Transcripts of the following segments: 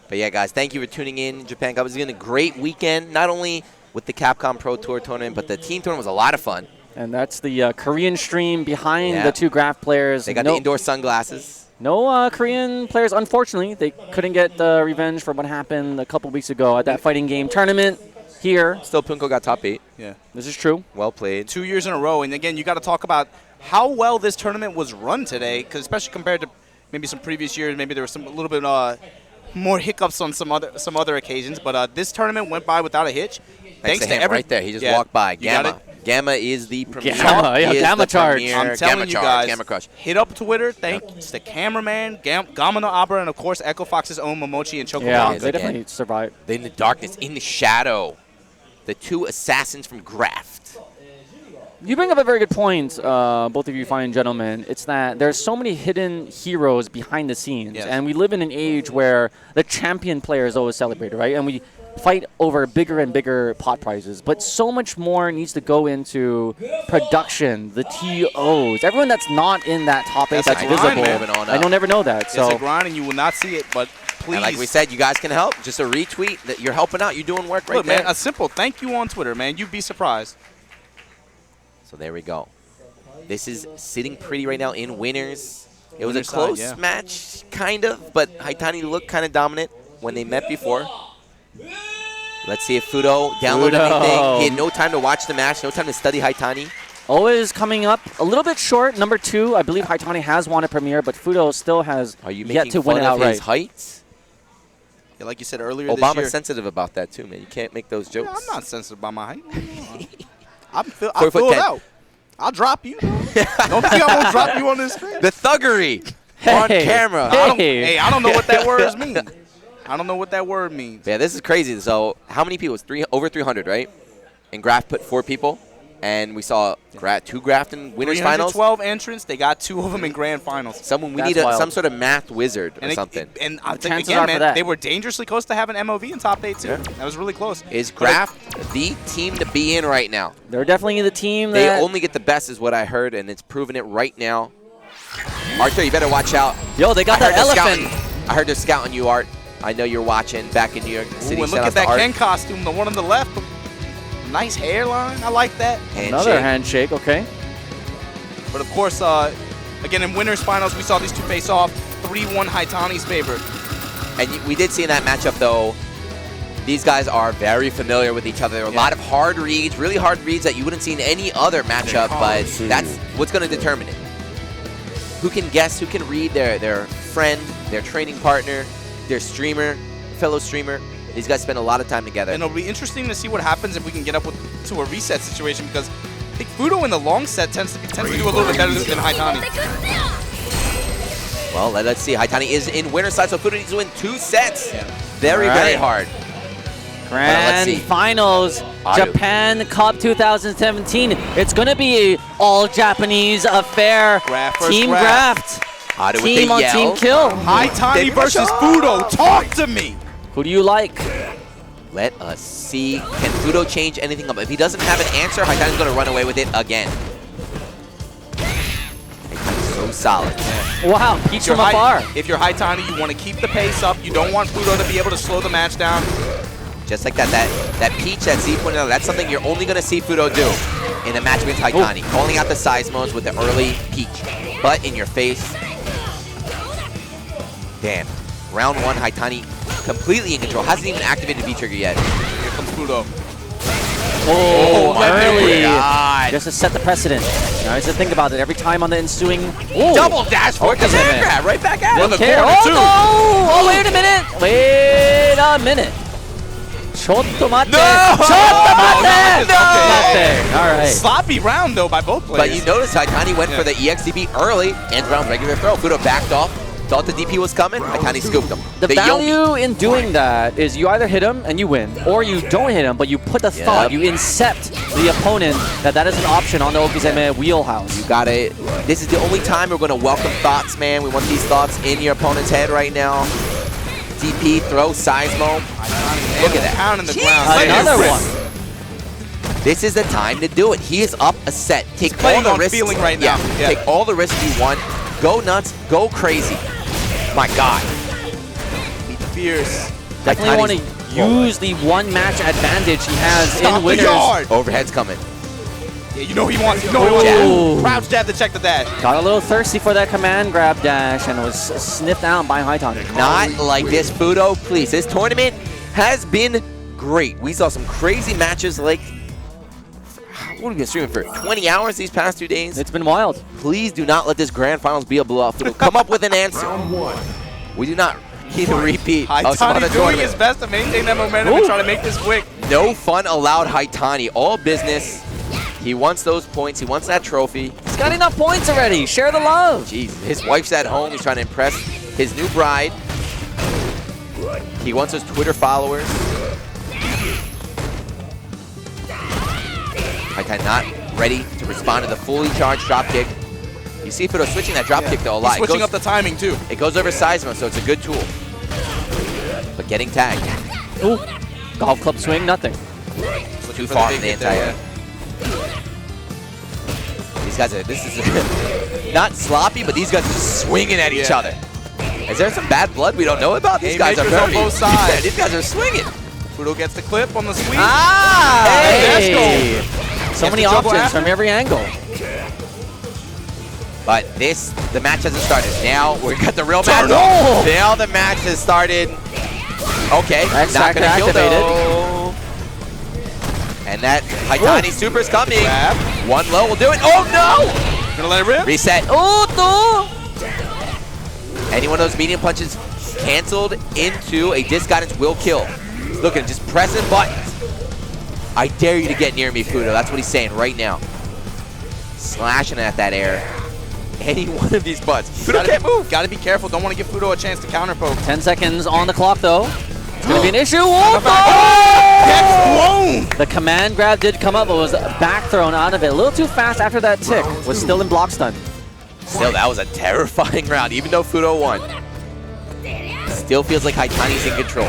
But yeah, guys, thank you for tuning in. Japan Cup has been a great weekend, not only with the Capcom Pro Tour tournament, but the team tournament was a lot of fun. And that's the Korean stream behind the two Graph players. They got the indoor sunglasses. No Korean players, unfortunately. They couldn't get revenge for what happened a couple weeks ago at that fighting game tournament here. Still, Punko got top 8. Yeah. This is true. Well played. 2 years in a row. And again, you got to talk about how well this tournament was run today, because especially compared to maybe some previous years, maybe there was a little bit more hiccups on some other occasions. But this tournament went by without a hitch. Thanks to him right there. He just walked by. Gamma. Gamma is the premier. Gamma charge. I'm telling you guys, Gamma Crush. Hit up Twitter. Thanks to cameraman, Gamma no Abra, and of course Echo Fox's own Momochi and Choco. Yeah, they definitely survived. In the darkness, in the shadow, the two assassins from Graft. You bring up a very good point, both of you fine gentlemen. It's that there's so many hidden heroes behind the scenes, and we live in an age where the champion player is always celebrated, right? And we fight over bigger and bigger pot prizes, but so much more needs to go into production, the TOs, everyone that's not in that top 8 that's visible. I don't never know that. So it's a grind, and you will not see it, but please. And like we said, you guys can help. Just a retweet that you're helping out. You're doing work right there. Man, a simple thank you on Twitter, man. You'd be surprised. So there we go. This is sitting pretty right now in winners. It was a close match, kind of, but Haitani looked kind of dominant when they met before. Let's see if Fuudo downloaded anything. He had no time to watch the match, no time to study Haitani. Always coming up a little bit short. Number 2, I believe Haitani has won a premiere, but Fuudo still has yet to win it outright. His height? Yeah, like you said earlier, Obama's sensitive about that too, man. You can't make those jokes. Yeah, I'm not sensitive about my height. I feel it out. I'll drop you. Don't think I won't drop you on this screen. The thuggery on camera. I don't know what that word means. I don't know what that word means. Yeah, this is crazy. So how many people? Over 300, right? And Graft put 4 people. And we saw 2 Graft in winners finals. 312 entrants. They got 2 of them in grand finals. We need some sort of math wizard or something. And I think, again, man, they were dangerously close to having MOV in top 8, too. Yeah. That was really close. Is Graft the team to be in right now? They're definitely the team They only get the best is what I heard, and it's proven it right now. Arthur, you better watch out. Yo, they got that elephant. I heard they're scouting you, Art. I know you're watching back in New York City. And look at that Ken costume, the one on the left. Nice hairline. I like that. Another handshake, okay. But of course, again, in winners finals, we saw these two face off. 3-1 Haitani's favor. And we did see in that matchup, though, these guys are very familiar with each other. There are a lot of hard reads, really hard reads that you wouldn't see in any other matchup, but that's what's going to determine it. Who can guess, who can read their friend, their training partner, their streamer, fellow streamer. These guys spend a lot of time together. And it'll be interesting to see what happens if we can get up to a reset situation, because I think Fuudo in the long set tends to do a little bit better than Haitani. Well, let's see. Haitani is in winner's side, so Fuudo needs to win 2 sets. Very, very hard. Grand finals, Japan Cup 2017. It's going to be an all-Japanese affair. Team Graft. Team on Team Kill. Haitani versus Fuudo. Talk to me. Who do you like? Let us see. Can Fuudo change anything up? If he doesn't have an answer, Haitani's going to run away with it again. Haitani's so solid. Wow, peach from afar. If you're Haitani, you want to keep the pace up. You don't want Fuudo to be able to slow the match down. Just like that peach that Z pointed out, that's something you're only going to see Fuudo do in the match against Haitani. Calling out the seismos with the early peach. Butt in your face. Damn. Round 1, Haitani completely in control. Hasn't even activated V-Trigger yet. Here comes Fuudo. Oh, early. Just to set the precedent. Now, just to think about it. Every time on the ensuing... Double dash for command grab. Right back at him. Oh, wait a minute. Wait a minute. Chottomate. No! Chottomate! No! All right. Sloppy round, though, by both players. But you notice Haitani went for the EXDB early. End round regular throw. Fuudo backed off. Thought the DP was coming, Haitani scooped him. The value in doing that is you either hit him and you win, or you don't hit him, but you put the thought, you incept the opponent that is an option on the Okizeme wheelhouse. You got it. This is the only time we're going to welcome thoughts, man. We want these thoughts in your opponent's head right now. DP, throw, seismo. Look at that. Pound in the ground. Another one. This is the time to do it. He is up a set. Take all the risks. Feeling right now. Yeah. Take all the risks you want. Go nuts. Go crazy. My God. fierce. Definitely want to use the one match advantage he has in winners. Yard. Overhead's coming. Yeah, you know he wants. You know he wants. Ooh. Crouch jab to check the dash. Got a little thirsty for that command grab dash and was sniffed out by Haitani. Not like this, Fuudo. Please, this tournament has been great. We saw some crazy matches like, what have we been streaming for? 20 hours these past 2 days? It's been wild. Please do not let this grand finals be a blowout. Fuudo, come up with an answer. We do not need a repeat of some other Haitani doing tournament. his best to maintain that momentum and try to make this quick. No fun allowed, Haitani. All business. He wants those points. He wants that trophy. He's got enough points already. Share the love. Jeez, his wife's at home. He's trying to impress his new bride. He wants his Twitter followers. Haitani not ready to respond to the fully charged dropkick. You see Fuudo switching that dropkick though a lot. He's switching up the timing too. It goes over Seisma, so it's a good tool. But getting tagged. Ooh. Golf club swing, nothing. Too far in the anti-air. These guys are, this is not sloppy, but these guys are swinging at each other. Is there some bad blood we don't know about? These guys are Haymakers very, on both sides. Yeah, these guys are swinging. Fuudo gets the clip on the sweep. Ah! Hey! So many the juggle options after. from every angle. But the match hasn't started. Now we got the real match. Turn off! Now the match has started. Okay, X not Factor gonna kill activated. though. And that Haitani super's coming. Grab. One low will do it. Oh no! Gonna let it rip. Reset. Oh, no! Any one of those medium punches canceled into a disguidance will kill. He's looking, just pressing buttons. I dare you to get near me, Fuudo. That's what he's saying right now. Slashing at that air. Any one of these butts. Fuudo can't move. Gotta be careful. Don't want to give Fuudo a chance to counter poke. 10 seconds on the clock, though. It's going to be an issue. Oh, Gets blown. The command grab did come up, but was back thrown out of it. A little too fast after that tick. Was still in block stun. Still, that was a terrifying round, even though Fuudo won. Still feels like Haitani's in control.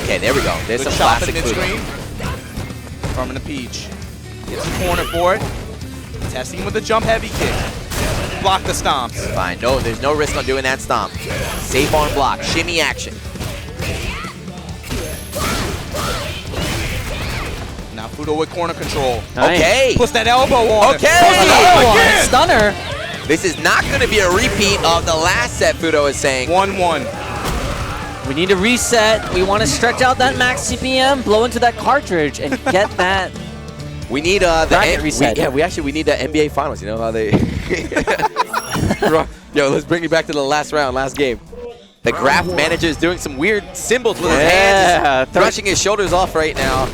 Okay, there we go. There's Good some chop classic in mid-screen. Fuudo. Farming the peach. Gets the corner for it. Testing with the jump heavy kick. Block the stomps. Fine, no, there's no risk on doing that stomp. Safe on block, shimmy action. Now Fuudo with corner control. Nice. Okay, Puts that elbow on. Okay. Him. Puts it up again. Stunner. this is not going to be a repeat of the last set, Fuudo is saying. 1-1. We need to reset. We want to stretch out that max CPM, blow into that cartridge, and get that. We need the Bracket reset. we need the NBA Finals. You know how they. Yo, let's bring you back to the last round, last game. The Graft manager is doing some weird symbols with his hands, thrusting his shoulders off right now,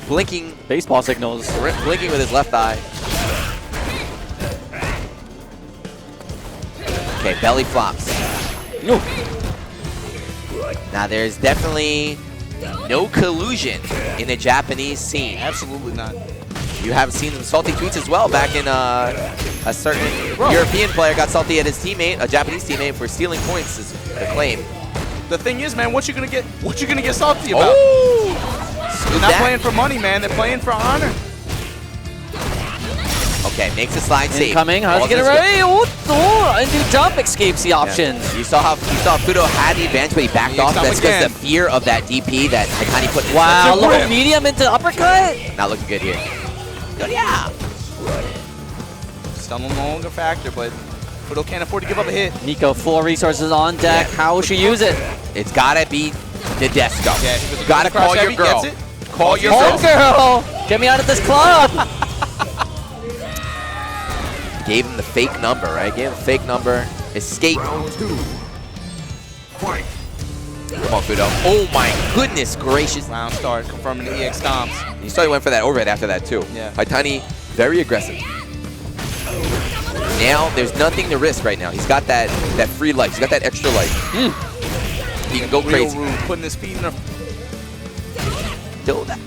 blinking Baseball signals. blinking with his left eye. Okay, belly flops. No. Now there's definitely no collusion in the Japanese scene. Absolutely not. You have seen some salty tweets as well. Back in a certain European player got salty at his teammate, a Japanese teammate, for stealing points, is the claim. The thing is, man, what you gonna get salty about? Oh! They're not playing for money, man. They're playing for honor. Okay, makes the slide safe. Incoming. How's he Balls getting in ready? Oh, into jump escapes the options. Yeah. You saw Fuudo had the advantage, but he backed He off. stopped That's because again. the fear of that DP that Haitani put in. Wow, That's a low rip. medium into uppercut. Not looking good here. Good, yeah. Still no longer a factor, but Fuudo can't afford to give up a hit. Nico, full resources on deck. Yeah. How will she use it? It's gotta be Nadesco. Yeah, he was a Gotta crouch call your heavy, girl. gets it. Call your Home girl. girl, get me out of this club. Gave him the fake number, right? Gave him the fake number. Escape. Come on, Fuudo. Oh my goodness gracious. Round start, confirming the EX stomps. You saw he went for that overhead after that too. Yeah. Haitani, very aggressive. Now, there's nothing to risk right now. He's got that free life. He's got that extra life. He can go Real crazy. rude, putting his feet in the... Kill that.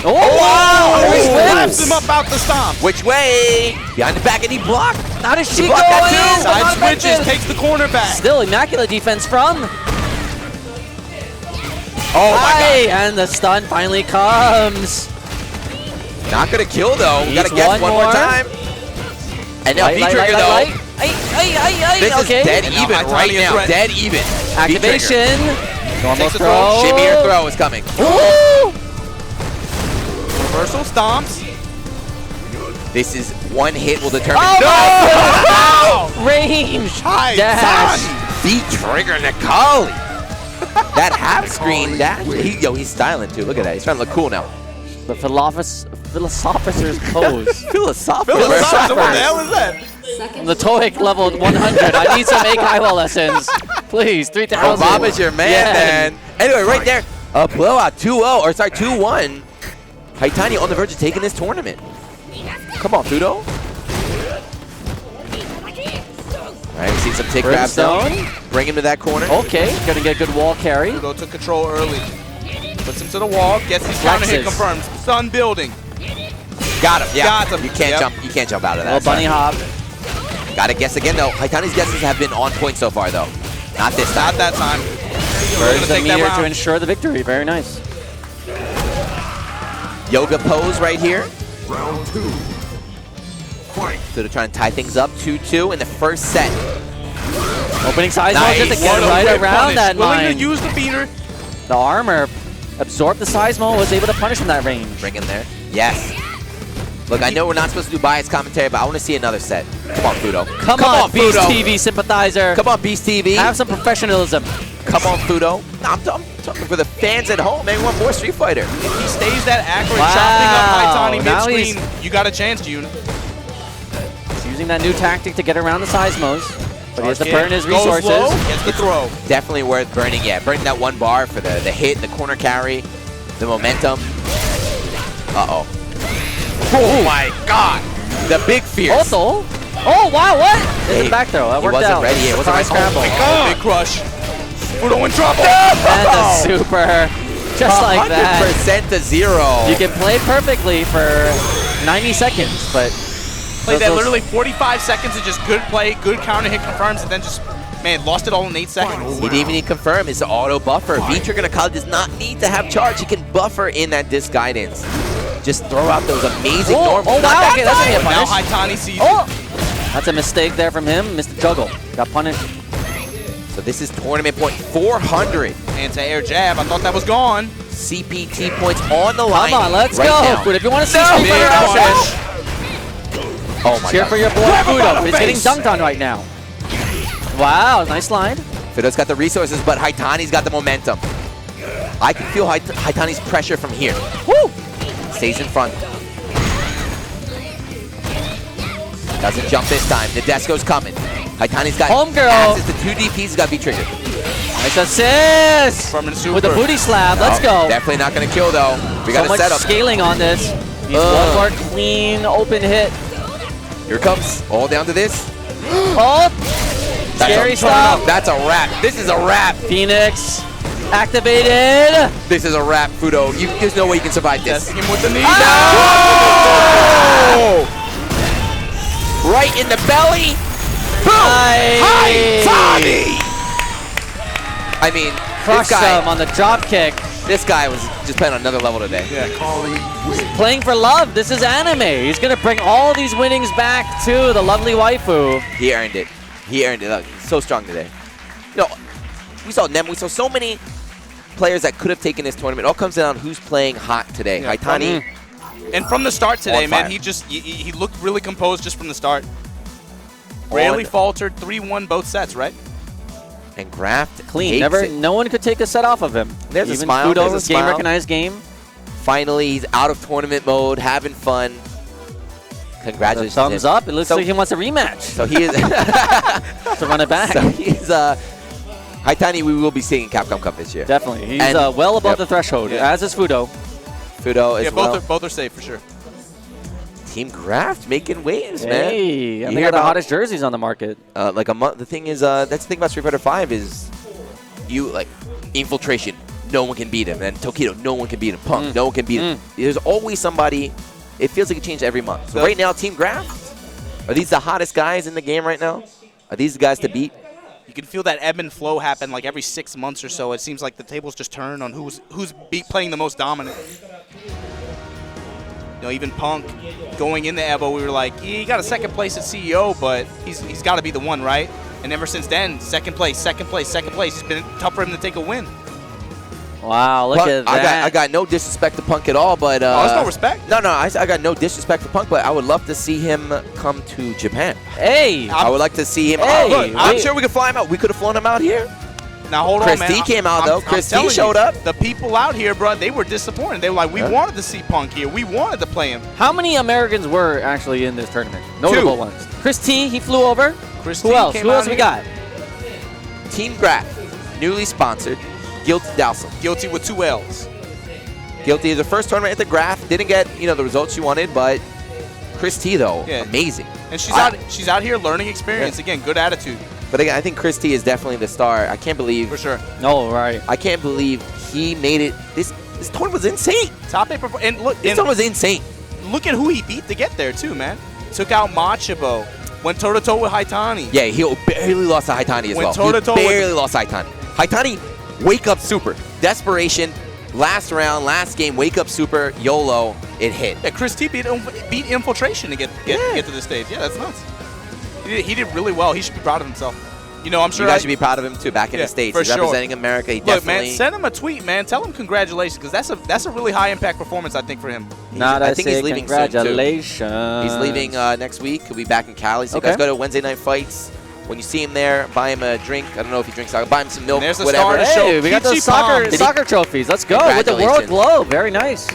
Oh, wow! He Oh, slaps him up out the stomp. Which way? Behind the back, and he blocked. How does she He go blocked that in? too. But Side not switches, effective. takes the corner back. Still immaculate defense from. Oh my Hi, and the stun finally comes. God. Not gonna kill though. We Needs gotta guess one one more more. time. And now V-Trigger, though. This is dead even right now. Dead even. Activation. Normal throw. Shimmy or throw is coming. Ooh! Reversal stomps. This is one hit will determine. Oh no! Range. Dash. V-Trigger Nikali. That half screen dash. He's styling too. Look at that. He's trying to look cool now. The philosopher's pose. Philosophical. What the hell is that? The TOEIC level 100. I need some Eikai lessons. Please, 3,000. Obama's your man, man. Anyway, right there, a blowout, 2-0, or sorry, 2-1. Haitani on the verge of taking this tournament. Come on, Fuudo. All right, we see some tick grabs now. Bring him to that corner. Okay, gonna get a good wall carry. Fuudo took control early. Puts him to the wall, gets his counter hit confirmed. Sun building. Got him. Yeah. Got him. You can't jump. You can't jump out of that. Little bunny hop. Got to guess again though. Haitani's guesses have been on point so far though. Not this time. Not that time. Where's the meter to ensure the victory? Very nice. Yoga pose right here. Round 2. Fight. So they're trying to tie things up. 2-2 in the first set. Opening size Nice. mode just to get right around that Willing line. to use the beater. The armor absorbed the seismo, was able to punish from that range. Bring him there. Yes. Look, I know we're not supposed to do biased commentary, but I want to see another set. Come on, Fuudo. Come on, Beast Fuudo. TV sympathizer. Come on, Beast TV. Have some professionalism. Come on, Fuudo. I'm talking for the fans at home. They want more Street Fighter. If he stays that accurate, Wow. chopping up Haitani Now mid-screen, you got a chance, June. He's using that new tactic to get around the seismos, but he has to burn his Goes resources. low, gets the throw. Definitely worth burning. Yeah, burning that one bar for the hit, the corner carry, the momentum. Uh-oh. Oh my God! The big fierce. Also, oh wow, what? There's Hey, a back throw. That he worked wasn't out. ready. It wasn't Surprise ready. scramble. Big crush. Fuudo in trouble. And a super, just like that. 100% to 0. You can play perfectly for 90 seconds, but Played that literally 45 seconds of just good play, good counter hit confirms, and then just, man, lost it all in 8 seconds. He didn't even need to confirm. It's the auto buffer. V-Trigger Nikali does not need to have charge. He can buffer in that disc guidance. Just throw out those amazing normal. Oh, wow, okay, that's gonna get Now punished. Haitani sees Oh! That's a mistake there from him. Missed the juggle. Got punished. So this is tournament point 400. anti-air jab. I thought that was gone. CPT points on the line. Come on, let's right go. now. But if you want to see No, Street big Fighter punish. action, Oh my cheer God. for your boy Fuudo. He's getting dunked on right now. Wow, nice slide. Fuudo's got the resources, but Haitani's got the momentum. I can feel Haitani's pressure from here. Woo! Stays in front. Doesn't jump this time. Nadesco's coming. Haitani's got Homegirl. access to 2 DPs. He's got V-Trigger. Nice assist! From the super. With a booty slap. Let's go. Definitely not going to kill, though. We got So a much setup. scaling on this. Needs one more clean open hit. Here comes. All down to this. Oh! Scary stuff. That's a wrap. This is a wrap. Phoenix activated. This is a wrap, Fuudo. There's no way you can survive this. Testing him with the knee. Oh! Right in the belly. Boom! Haitani! I mean, Crushed him on the drop kick. this guy was just playing on another level today. Playing for love. This is anime. He's going to bring all these winnings back to the lovely waifu. He earned it. He earned it. Look, he's so strong today. You know, we saw Nem. We saw so many players that could have taken this tournament. It all comes down to who's playing hot today. Yeah, Haitani. And from the start today, On man, fire. he looked really composed just from the start. Rarely faltered. 3-1 both sets, right? And Graft Clean. hates it. No one could take a set off of him. There's a Even smile, Fuudo, there's a game smile. recognized game. Finally, he's out of tournament mode, having fun. Congratulations. to Thumbs him. up. It looks So- like he wants a rematch So he is. to run it back. So he's Haitani. We will be seeing Capcom Cup this year. Definitely. He's And- well above yep. the threshold, Yeah. as is Fuudo. Fuudo as Yeah, well. both are safe for sure. Team Graft making waves, man. Hey, You they hear got the about- hottest jerseys on the market. Like a month. The thing is, that's the thing about Street Fighter 5 is, you like infiltration. No one can beat him. And Tokido, no one can beat him. Punk, no one can beat him. There's always somebody. It feels like it changes every month. So right now, Team Graft, are these the hottest guys in the game right now? Are these the guys to beat? You can feel that ebb and flow happen like every 6 months or so. It seems like the tables just turn on who's playing the most dominant. even Punk going in the Evo, we were like, yeah, he got a second place at CEO, but he's got to be the one, right? And ever since then, second place. It's been tough for him to take a win. Wow, look at that. I got no disrespect to Punk at all, but there's no respect. No, I got no disrespect to Punk, but I would love to see him come to Japan. Hey, I would like to see him. Hey, look, I'm sure we could fly him out. We could have flown him out here. Now hold Chris on, man. T came out though. Chris T telling showed you, up. The people out here, bro, they were disappointed. They were like, we wanted to see Punk here. We wanted to play him. how many Americans were actually in this tournament? Notable Two. ones. Chris T, he flew over. Chris Who T else? came Who out else we here. got? Team Graph, newly sponsored. Guilty Dowsel. Guilty with 2 L's. Guilty is the first tournament at the Graph. Didn't get the results you wanted, but Chris T though, Yeah. amazing. And she's out here learning experience. Again, good attitude. But again, I think Chris T is definitely the star. I can't believe. For sure. No, right. I can't believe he made it. This tournament was insane. Top 8 and look, This tournament was insane. look at who he beat to get there too, man. Took out Machabo. Went toe-to-toe with Haitani. Yeah, he barely lost to Haitani as Went well. toe-to-toe He with- barely lost to Haitani. Haitani, wake up super. Desperation. Last round, last game, wake up super, YOLO, it hit. Yeah, Chris T beat Infiltration to get to the stage. Yeah, that's nuts. He did really well. He should be proud of himself. I'm sure You guys should be proud of him too. Back in the States, for he's sure. representing America. He Look, definitely. man, send him a tweet, man. Tell him congratulations, because that's a really high impact performance, I think, for him. I think he's leaving soon, too. Congratulations. He's leaving next week. He'll be back in Cali. So Okay. you guys go to Wednesday Night Fights. When you see him there, buy him a drink. I don't know if he drinks alcohol. Buy him some milk, And there's the whatever. star to show Hey, we got those Kichi soccer trophies. Let's go with the World Congratulations. Globe. Very nice.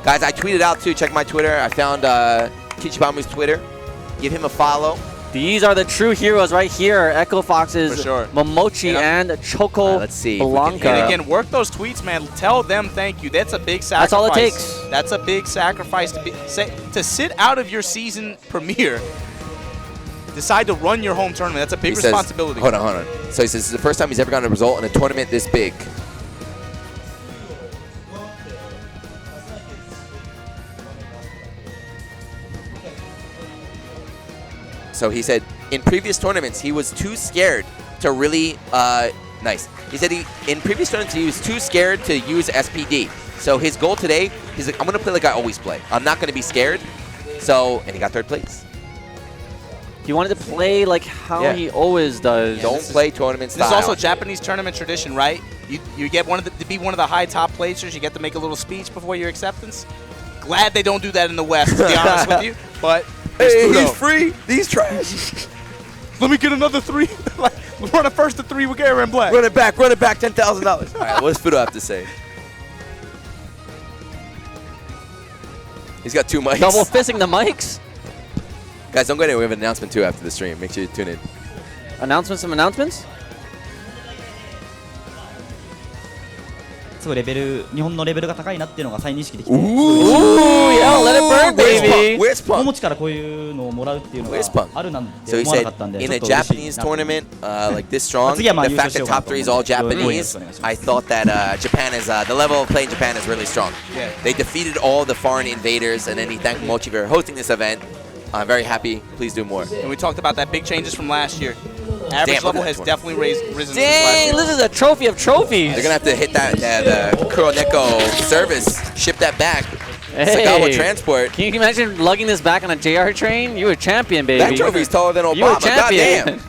Guys, I tweeted out too. Check my Twitter. I found Kichibamu's Twitter. Give him a follow. These are the true heroes right here. Echo Fox's For sure. Momochi and Choco Let's see if we can Blanca. hear And again, work those tweets, man. Tell them thank you. That's a big sacrifice. That's all it takes. That's a big sacrifice to sit out of your season premiere. Decide to run your home tournament. That's a big He says- responsibility. Hold on. So he says this is the first time he's ever gotten a result in a tournament this big. So he said in previous tournaments he was too scared to really nice. He said in previous tournaments he was too scared to use SPD. So his goal today, he's like, I'm gonna play like I always play. I'm not gonna be scared. And he got third place. He wanted to play like how he always does. Don't play tournament This style. is also Japanese tournament tradition, right? You get to be one of the high top placers. You get to make a little speech before your acceptance. Glad they don't do that in the West, to be honest with you. But Hey, Fuudo. he's free. These trash. Let me get another 3. Like, run a first to 3 with Gary and Black. Run it back, $10,000. All right, what does Fuudo have to say? He's got 2 mics. Double fisting the mics. Guys, don't go anywhere. We have an announcement too after the stream. Make sure you tune in. Some announcements? すごい日本のレベルが高いなっていうのが再認識できて、 Ooh, yeah, let it burn, baby. Where's 子 Punk? 持ちからこういうのをもらうっていうのが Where's Punk? あるなんて So he 思わな said かったんで、 in ちょ a っと嬉しい Japanese なと思います tournament like this strong, 次はまあ the 優 fact 勝し that ようかな top と思 3 う is all ので、よろしくお願い Japanese, します。 I thought that Japan is the level of playing Japan is really strong. Yeah. They defeated all the foreign invaders, and then he thanked Mochi for hosting this event. I'm very happy. Please do more. And we talked about that big changes from last year. Average Damn, look level at has that definitely risen since last Dang, year. this is a trophy of trophies. They're gonna have to hit that the Kuroneko service, ship that back. Sagawa transport. Can you imagine lugging this back on a JR train? You a champion, baby. That trophy's taller than You a Obama. champion. Goddamn.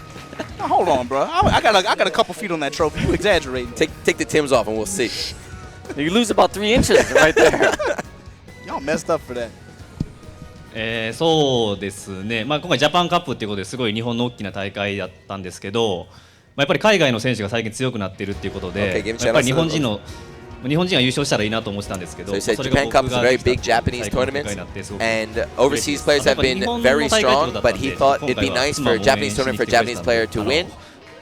Now, hold on, bro. I got a couple feet on that trophy. You exaggerating. Take the Tims off and we'll see. You lose about 3 inches right there. Y'all messed up for that. そうですね、今回ジャパンカップっていうことですごい日本の大きな大会だったんですけど、やっぱり海外の選手が最近強くなっているっていうことで、 Okay, give me やっぱり shout 日 outs 本人が優勝したらいいなと思ってたんですけど、 So he said それが Japan Cup is a 僕が very できた big Japanese 最高の結果 tournament, になってすごく and overseas players have been very strong, but he thought it'd be nice for a Japanese tournament for a Japanese player to win.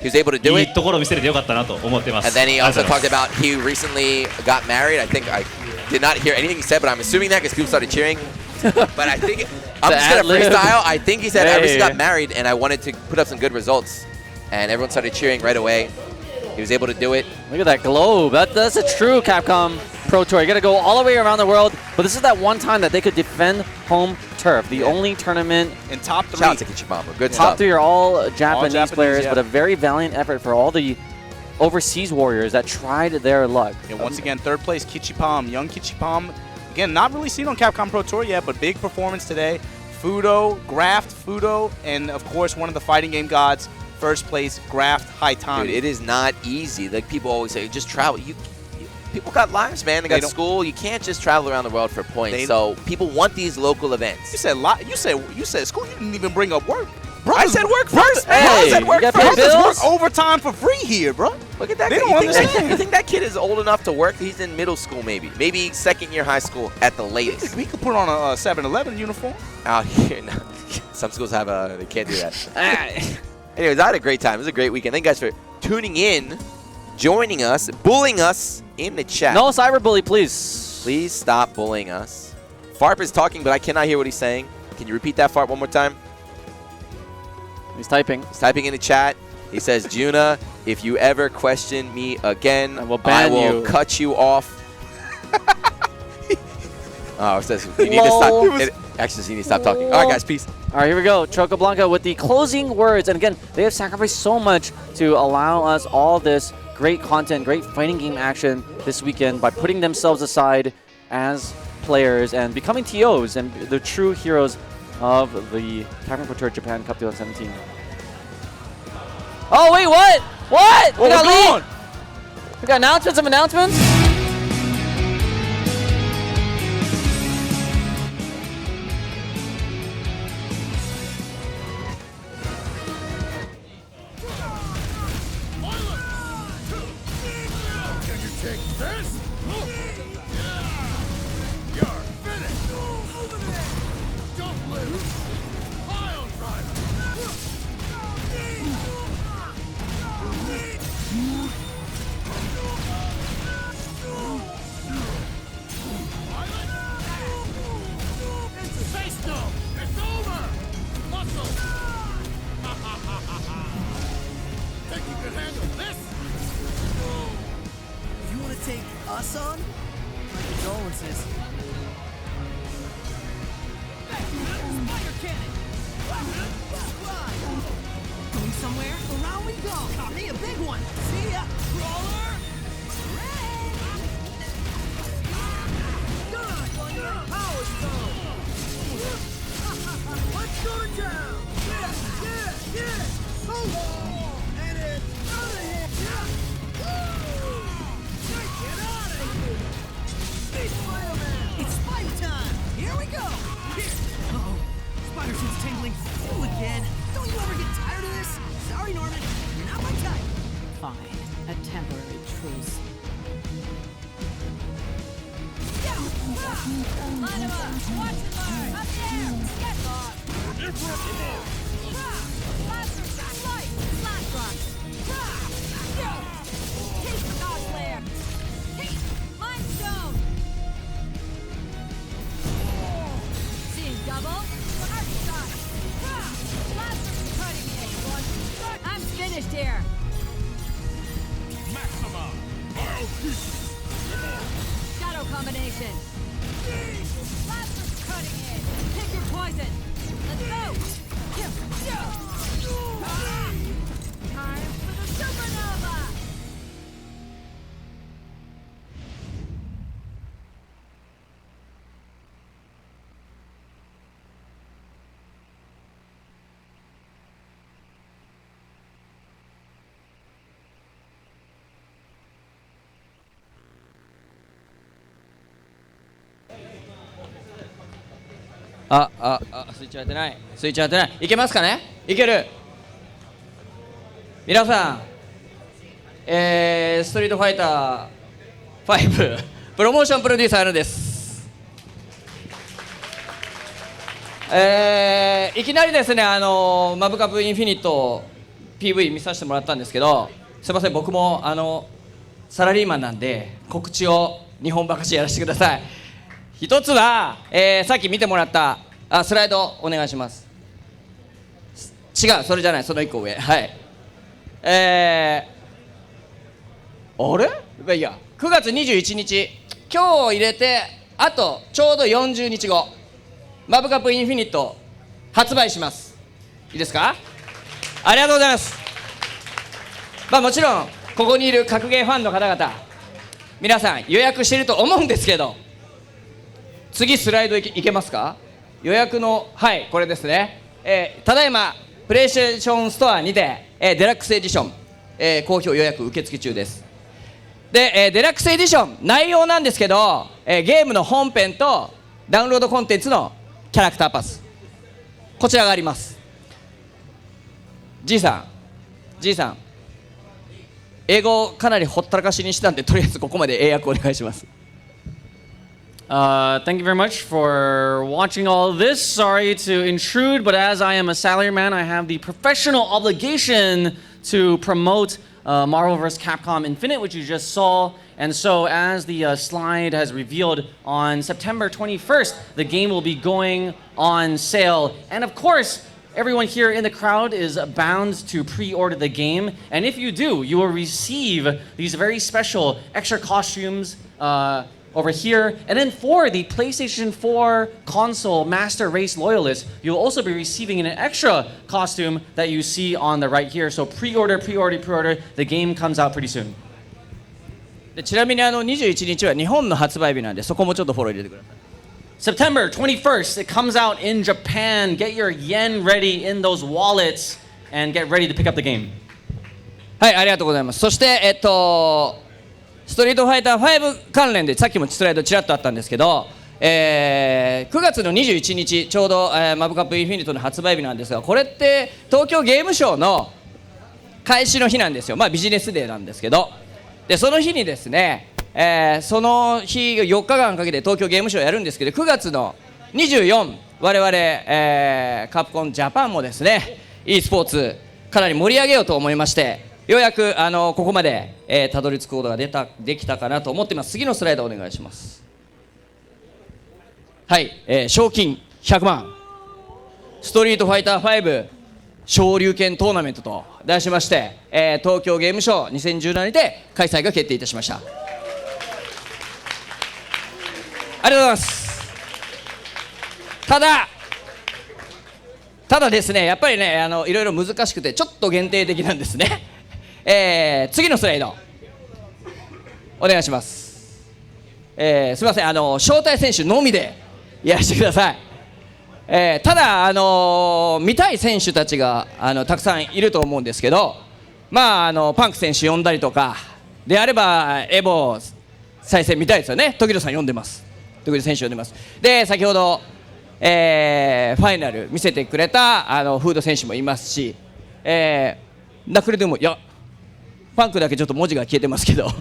He was able to do い it. いところを見せれてよかったなと思ってます。 And then he also ありがとう talked ございます about he recently got married. I think I did not hear anything he said, but I'm assuming that because people started cheering. But I think I'm just gonna ad-lib. freestyle. I think he said I recently Hey. got married and I wanted to put up some good results, and everyone started cheering right away. He was able to do it. Look at that globe. That's a true Capcom Pro Tour. You got to go all the way around the world. But this is that one time that they could defend home turf. The only tournament. In top 3. Shout out to Kichibama. Good Top stuff. 3 are all Japanese, Japanese, players, yeah. but a very valiant effort for all the overseas warriors that tried their luck. And once again, third place, Kichipam. Young Kichipam again, not really seen on Capcom Pro Tour yet, but big performance today. Fuudo, Graft, Fuudo, and of course one of the fighting game gods, first place, Graft Haitani. Dude, it is not easy. Like people always say, just travel. People got lives, man. They got school. You can't just travel around the world for points. So people want these local events. You said school. You didn't even bring up work. I said work first, man. Hey, I said work you got first. bills? Work overtime for free here, bro. Look at that They kid. don't understand. You think that kid is old enough to work? He's in middle school, maybe second year high school at the latest. We could put on a 7-Eleven uniform. Out here, no. Some schools have they can't do that. Anyways, I had a great time. It was a great weekend. Thank you guys for tuning in, joining us, bullying us in the chat. No cyberbully, please. Please stop bullying us. Farp is talking, but I cannot hear what he's saying. Can you repeat that, Farp, one more time? He's typing. He's typing in the chat. He says, Juna, if you ever question me again, I will ban you. Cut you off. Oh, it says you need to stop. Actually, you need to stop talking. All right, guys, peace. All right, here we go. Chocoblanca with the closing words. And again, they have sacrificed so much to allow us all this great content, great fighting game action this weekend by putting themselves aside as players and becoming TOs and the true heroes of the Capcom Pro Tour Japan Cup 2017. Oh, wait, what? What? We got lead. We got announcements.スイッチやってない。いけますかね。いける。皆さん、ストリートファイター5プロモーションプロデューサーのです。いきなりですね、マブカップインフィニット PV 見させてもらったんですけど、すいません、僕もサラリーマンなんで告知を2本ばかしやらせてください。一つは、さっき見てもらったスライドお願いします。違う、それじゃない、その1個上。はい。あれいや、9月21日、今日入れてあとちょうど40日後、マブカップインフィニット発売します。いいですか。ありがとうございます。もちろんここにいる格ゲーファンの方々、皆さん予約していると思うんですけど、次スライドいけますか。予約の、はい、これですね。ただいまプレイステーションストアにて、デラックスエディション、好評予約受付中です。で、デラックスエディション内容なんですけど、ゲームの本編とダウンロードコンテンツのキャラクターパス、こちらがあります。じいさん、英語かなりほったらかしにしたんで、とりあえずここまで英訳お願いします。Thank you very much for watching all this. Sorry to intrude, but as I am a salaryman, I have the professional obligation to promote Marvel vs. Capcom Infinite, which you just saw. And so, as the slide has revealed, on September 21st, the game will be going on sale. And of course, everyone here in the crowd is bound to pre-order the game. And if you do, you will receive these very special extra costumes over here. And then for the PlayStation 4 console Master Race Loyalists, you'll also be receiving an extra costume that you see on the right here. So pre-order. The game comes out pretty soon. でちなみに21日は日本の発売日なんで、そこもちょっとフォロー入れてください。 September 21st, it comes out in Japan. Get your yen ready in those wallets and get ready to pick up the game. はい、ありがとうございます。そしてストリートファイター5関連でさっきもスライドちらっとあったんですけど、9月の21日ちょうど、マブカップインフィニットの発売日なんですが、これって東京ゲームショウの開始の日なんですよ。まあビジネスデーなんですけど、でその日にですね、その日4日間かけて東京ゲームショウやるんですけど、9月の24我々、カプコンジャパンもですね e スポーツかなり盛り上げようと思いまして、ようやくここまで、たどり着くことができたかなと思っています。次のスライドお願いします。はい、賞金100万ストリートファイター5昇竜拳トーナメントと題しまして、東京ゲームショウ2017にて開催が決定いたしました。ありがとうございます。ただですね、やっぱりねいろいろ難しくてちょっと限定的なんですね。次のスライドお願いします。すみません、招待選手のみでやらせてください。ただ見たい選手たちがたくさんいると思うんですけど、まあパンク選手呼んだりとかであればエボ再戦見たいですよね。時戸さん呼んでます。時戸選手呼んでます。で先ほど、ファイナル見せてくれたフード選手もいますし、ナクルでもいやパンクだけちょっと文字が消えてますけど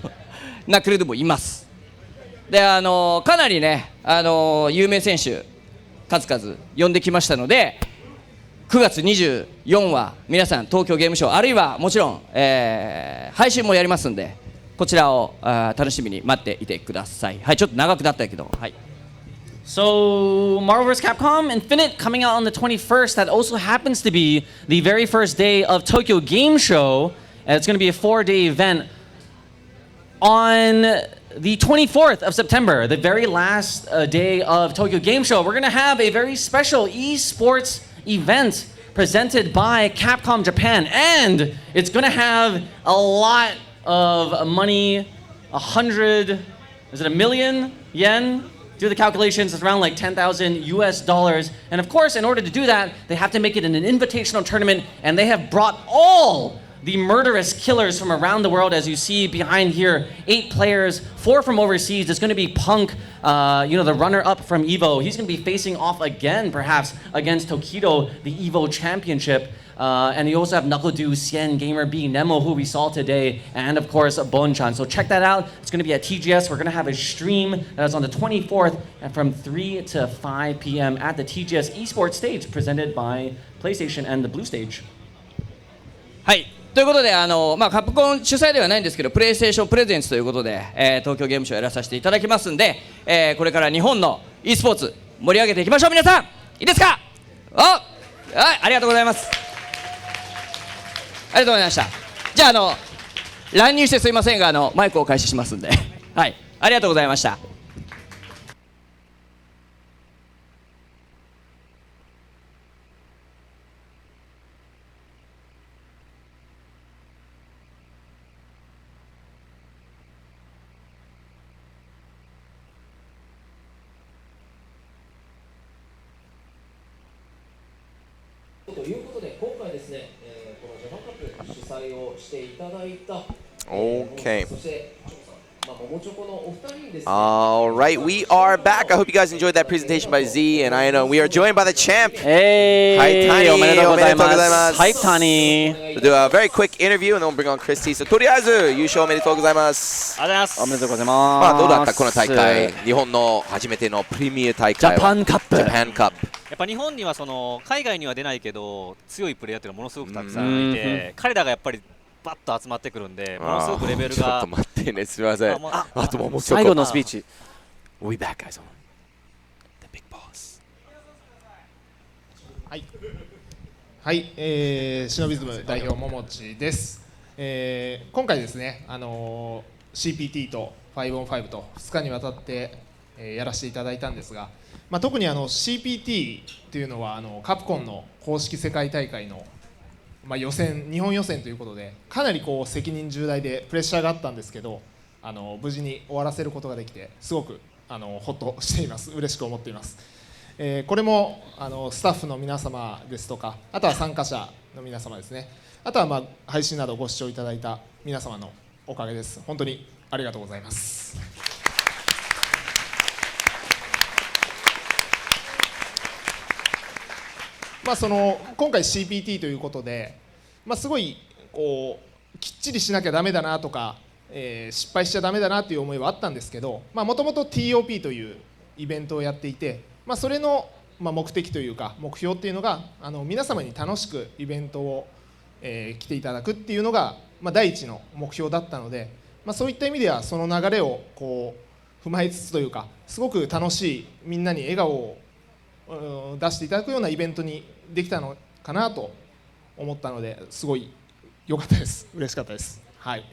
ナクルでもいます。でかなりね有名選手数々呼んできましたので、9月24は皆さん東京ゲームショウあるいはもちろん、配信もやりますんで、こちらを楽しみに待っていてください。はい、ちょっと長くなったけど、はい。So, Marvel vs. Capcom Infinite coming out on the 21st. That also happens to be the very first day of Tokyo Game Show. It's going to be a 4-day event. On the 24th of September, the very last day of Tokyo Game Show, we're going to have a very special esports event presented by Capcom Japan. And it's going to have a lot of money, 1 million yen? Do the calculations, it's around like 10,000 US dollars. And of course, in order to do that, they have to make it in an invitational tournament, and they have brought all the murderous killers from around the world. As you see behind here, 8 players, 4 from overseas. There's going to be Punk, the runner-up from EVO. He's going to be facing off again, perhaps, against Tokido, the EVO championship. And you also have Knuckle-Do, Sien, Gamer B, Nemo, who we saw today, and of course, Bonchan. So check that out. It's going to be at TGS. We're going to have a stream that's on the 24th from 3 to 5 p.m. at the TGS esports stage presented by PlayStation and the Blue Stage. はい。ということでカプコン主催ではないんですけど、プレイステーションプレゼンツということで、東京ゲームショウやらさせていただきますんで、これから日本の e スポーツ盛り上げていきましょう。皆さんいいですか。はい、ありがとうございます。ありがとうございました。じゃあ乱入してすいませんがマイクを開始しますんではい、ありがとうございました。ということで今回ですね、このジャパンカップ主催をしていただいた、Okay. そしてももちょこのお二人にですね。 All right, we are back. I hope you guys enjoyed that presentation by Z and Ayano. We are joined by the champ. Haitani, おめでとうございます。Haitani. We'll do a very quick interview and then we'll bring on Christy. So とりあえず優勝おめでとうございます。ありがとうございます。おめでとうございます。どうだったこの大会。日本の初めてのプレミア大会は。ジャパンカップ。ジャパンカップ。やっぱ日本にはその海外には出ないけど強いプレイヤーっていうのはものすごくたくさんいて、彼らがやっぱりバッと集まってくるんで、ものすごくレベルが。ちょっと待ってね、すみません。あともう最後のスピーチ。We'll be back, guys. The big boss. はい。はい、シノビズム代表桃地です。今回ですね、CPT と 5on5 と2日にわたって、やらせていただいたんですが、特にCPT というのはカプコンの公式世界大会の予選、日本予選ということでかなりこう責任重大でプレッシャーがあったんですけど、無事に終わらせることができてすごくほっとしています。嬉しく思っています。これもスタッフの皆様ですとか、あとは参加者の皆様ですね、あとは配信などご視聴いただいた皆様のおかげです。本当にありがとうございます。今回 CPT ということで、すごいこうきっちりしなきゃダメだなとか、失敗しちゃダメだなという思いはあったんですけど、もともと TOP というイベントをやっていて、それの目的というか目標っていうのが皆様に楽しくイベントを、来ていただくっていうのが、第一の目標だったので、そういった意味ではその流れをこう踏まえつつというか、すごく楽しい、みんなに笑顔を出していただくようなイベントにできたのかなと思ったので、すごい良かったです。嬉しかったです。はい。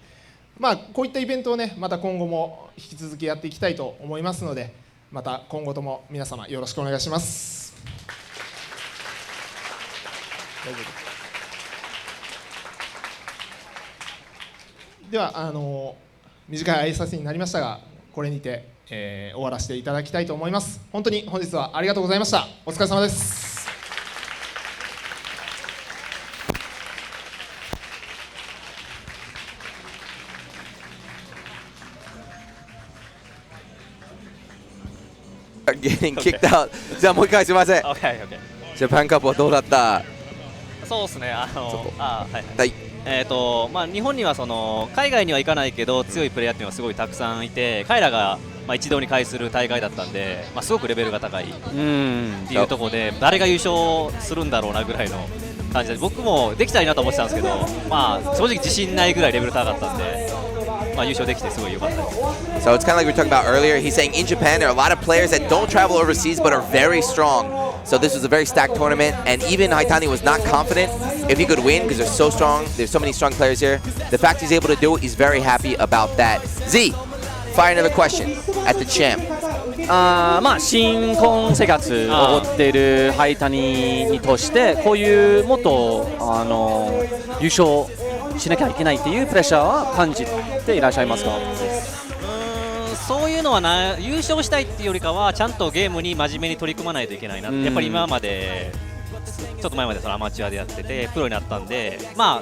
こういったイベントをね、また今後も引き続きやっていきたいと思いますので、また今後とも皆様よろしくお願いします。では短い挨拶になりましたが、これにて、終わらせていただきたいと思います。本当に本日はありがとうございました。お疲れ様です。Getting kicked out. じゃあもう一回すみません。Okay, okay. ジャパンカップはどうだった？そうですね。はい。日本にはその海外には行かないけど強いプレイヤーっていうのはすごいたくさんいて、彼らが一堂に会する大会だったんで、すごくレベルが高いっていうところで、誰が優勝するんだろうなぐらいの感じで、僕もできたらいいなと思ってたんですけど、正直自信ないぐらいレベル高かったんで、優勝できてすごい良かったです。So it's kind of like we were talking about earlier. He's saying in Japan there are a lot of players that don't travel overseas but are very strong. So this was a very stacked tournament, and even Haitani was not confident if he could win because they're so strong. There's so many strong players here. The fact he's able to do it, he's very happy about that. Z, fire another question at the champ. 新婚生活を送っているハイタニにとして、こういうもっと優勝しなきゃいけないっていうプレッシャーは感じていらっしゃいますか？そういうのは優勝したいっていうよりかは、ちゃんとゲームに真面目に取り組まないといけないなって、やっぱり今までちょっと前までそのアマチュアでやっててプロになったんで、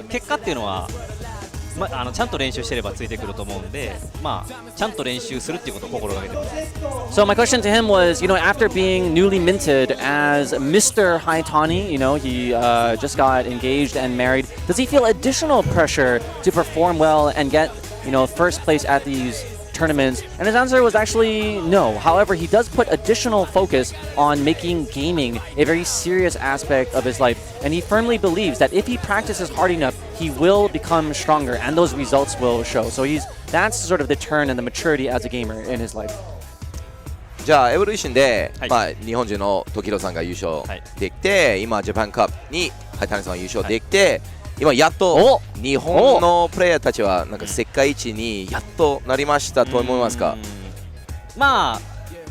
結果っていうのは、ちゃんと練習してればついてくると思うんで、ちゃんと練習するっていうことを心がけてます。So my question to him was, after being newly minted as Mr. Haitani, he just got engaged and married. Does he feel additional pressure to perform well and get, first place at these tournaments? And his answer was actually no. However, he does put additional focus on making gaming a very serious aspect of his life, and he firmly believes that if he practices hard enough, he will become stronger and those results will show. So that's sort of the turn and the maturity as a gamer in his life. じゃあエボリューションで、日本人の時宏さんが優勝できて、今ジャパンカップにハイタニさんが優勝できて、今やっと日本のプレイヤーたちはなんか世界一にやっとなりましたと思いますか？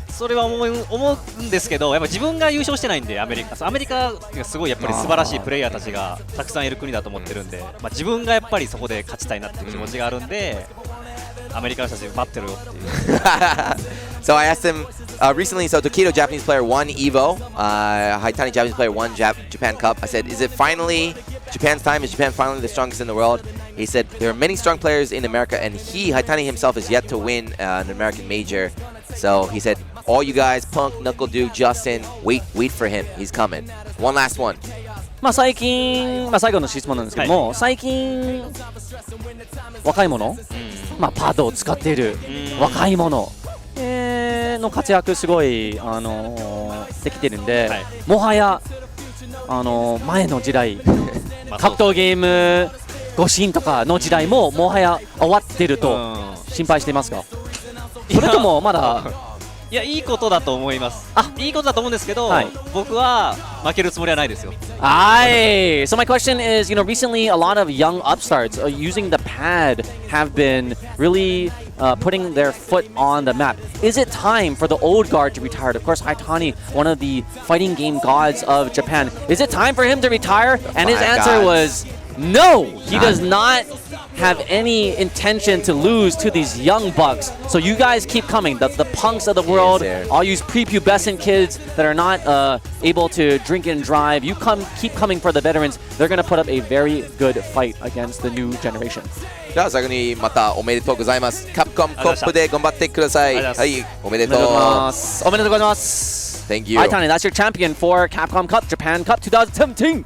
それは思うんですけど、やっぱ自分が優勝してないんで、アメリカがすごいやっぱり素晴らしいプレイヤーたちがたくさんいる国だと思ってるんで、自分がやっぱりそこで勝ちたいなっていう気持ちがあるんで、アメリカの人たち待ってるよっていう。So I asked him recently, so Tokido, Japanese player, won EVO. Haitani, Japanese player, won Japan Cup. I said, is it finally Japan's time? Is Japan finally the strongest in the world? He said, there are many strong players in America, and Haitani himself, is yet to win an American major. So he said, all you guys, Punk, Knuckle Dude, Justin, wait for him. He's coming. One last one. まあ最近、まあ最後の質問なんですけども、最近若い者、まあパドを使っている若い者、の活躍すごいできてるんで、もはや前の時代、格闘ゲームご神とかの時代ももはや終わってると心配していますか？それともまだ？いや、いいことだと思います。いいことだと思うんですけど、僕は負けるつもりはないですよ。So my question is, recently a lot of young upstarts using the pad have been really putting their foot on the map. Is it time for the old guard to retire? Of course, Haitani, one of the fighting game gods of Japan. Is it time for him to retire? And his answer was no. He does not have any intention to lose to these young bucks. So you guys keep coming. The punks of the world, all you prepubescent kids that are not able to drink and drive. You keep coming for the veterans. They're going to put up a very good fight against the new generation. じゃあ最後にまたおめでとうございます。カプコムコップで頑張ってください。はい、おめでとう。おめでとうございます。Thank you. Haitani, that's your champion for Capcom Cup, Japan Cup 2017.